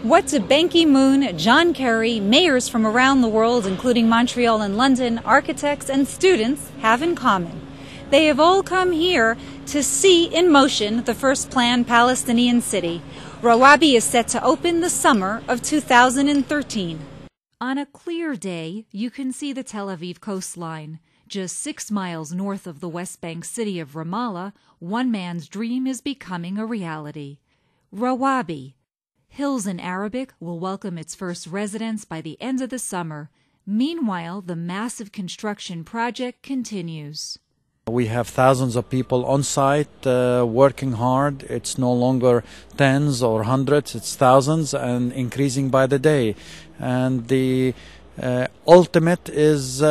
What do Ban Ki-moon, John Kerry, mayors from around the world, including Montreal and London, architects and students, have in common? They have all come here to see in motion the first planned Palestinian city. Rawabi is set to open the summer of 2013. On a clear day, you can see the Tel Aviv coastline. Just 6 miles north of the West Bank city of Ramallah, one man's dream is becoming a reality. Rawabi. Hills in Arabic will welcome its first residents by the end of the summer. Meanwhile, the massive construction project continues. We have thousands of people on site working hard. It's no longer tens or hundreds, it's thousands and increasing by the day. And the ultimate is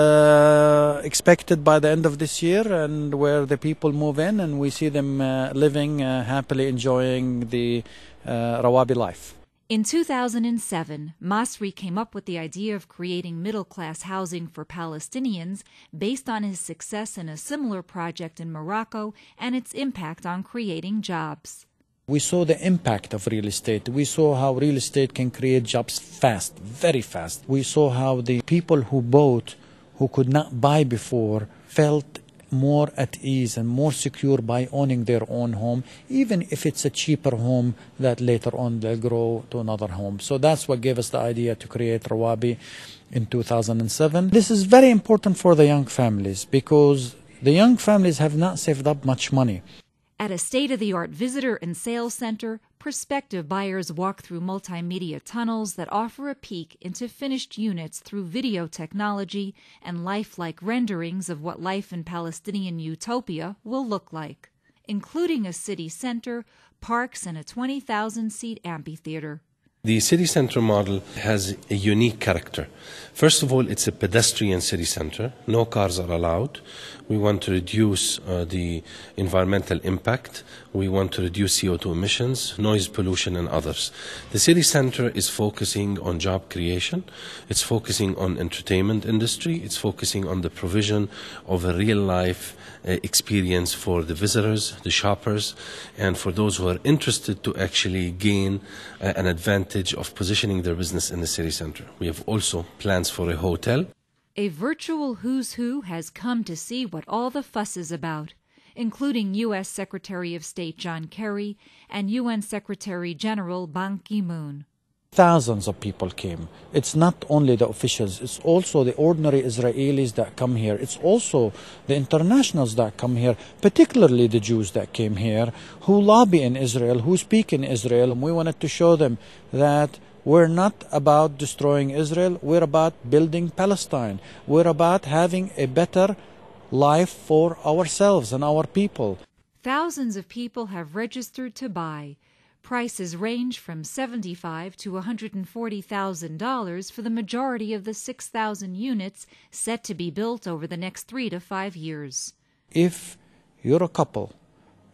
expected by the end of this year, and where the people move in and we see them living happily enjoying the Rawabi life. In 2007, Masri came up with the idea of creating middle-class housing for Palestinians based on his success in a similar project in Morocco and its impact on creating jobs. We saw the impact of real estate. We saw how real estate can create jobs fast, very fast. We saw how the people who bought, who could not buy before, felt more at ease and more secure by owning their own home, even if it's a cheaper home that later on they'll grow to another home. So that's what gave us the idea to create Rawabi in 2007. This is very important for the young families because the young families have not saved up much money. At a state-of-the-art visitor and sales center, prospective buyers walk through multimedia tunnels that offer a peek into finished units through video technology and lifelike renderings of what life in Palestinian utopia will look like, including a city center, parks, and a 20,000-seat amphitheater. The city center model has a unique character. First of all, it's a pedestrian city center. No cars are allowed. We want to reduce the environmental impact. We want to reduce CO2 emissions, noise pollution, and others. The city center is focusing on job creation. It's focusing on entertainment industry. It's focusing on the provision of a real-life experience for the visitors, the shoppers, and for those who are interested to actually gain an advantage of positioning their business in the city center. We have also plans for a hotel. A virtual who's who has come to see what all the fuss is about, including U.S. Secretary of State John Kerry and UN Secretary General Ban Ki-moon. Thousands of people came. It's not only the officials, it's also the ordinary Israelis that come here. It's also the internationals that come here, particularly the Jews that came here, who lobby in Israel, who speak in Israel. We wanted to show them that we're not about destroying Israel, we're about building Palestine. We're about having a better life for ourselves and our people. Thousands of people have registered to buy. Prices range from $75,000 to $140,000 for the majority of the 6,000 units set to be built over the next 3 to 5 years. If you're a couple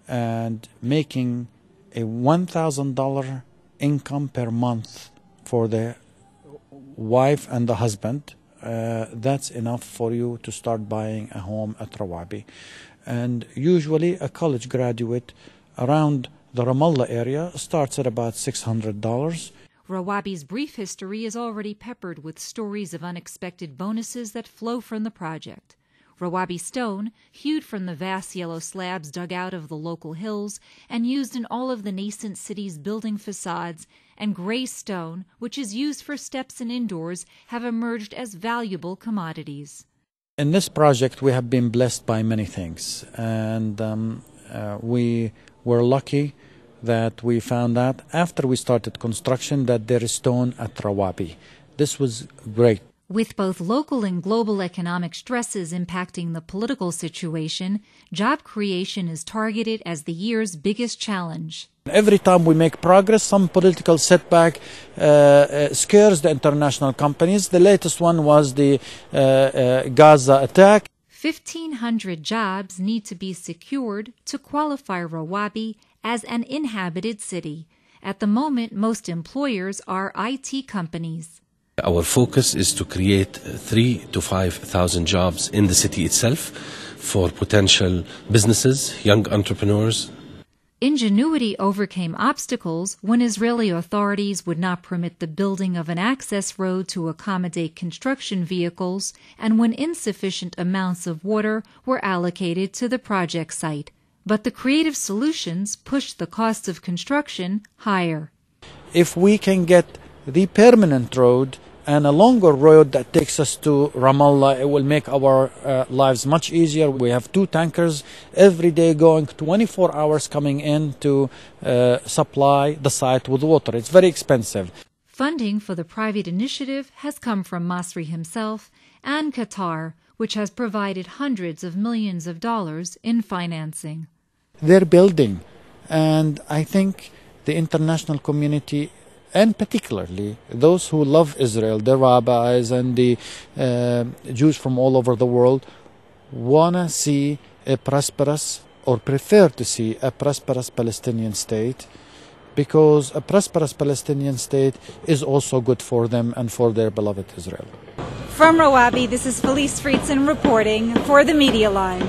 and making a $1,000 income per month for the wife and the husband, that's enough for you to start buying a home at Rawabi. And usually a college graduate around the Ramallah area starts at about $600. Rawabi's brief history is already peppered with stories of unexpected bonuses that flow from the project. Rawabi stone, hewed from the vast yellow slabs dug out of the local hills and used in all of the nascent city's building facades, and gray stone, which is used for steps and indoors, have emerged as valuable commodities. In this project, we have been blessed by many things, and we were lucky that we found out after we started construction that there is stone at Rawabi. This was great. With both local and global economic stresses impacting the political situation, job creation is targeted as the year's biggest challenge. Every time we make progress, some political setback scares the international companies. The latest one was the Gaza attack. 1,500 jobs need to be secured to qualify Rawabi as an inhabited city. At the moment, most employers are IT companies. Our focus is to create 3,000 to 5,000 jobs in the city itself for potential businesses, young entrepreneurs. Ingenuity overcame obstacles when Israeli authorities would not permit the building of an access road to accommodate construction vehicles and when insufficient amounts of water were allocated to the project site. But the creative solutions pushed the cost of construction higher. If we can get the permanent road and a longer road that takes us to Ramallah, it will make our lives much easier. We have 2 tankers every day going 24 hours coming in to supply the site with water. It's very expensive. Funding for the private initiative has come from Masri himself and Qatar, which has provided hundreds of millions of dollars in financing. They're building, and I think the international community, and particularly those who love Israel, the rabbis and the Jews from all over the world, want to see a prosperous, or prefer to see a prosperous Palestinian state, because a prosperous Palestinian state is also good for them and for their beloved Israel. From Rawabi, this is FELICE Friedson reporting for the Media Line.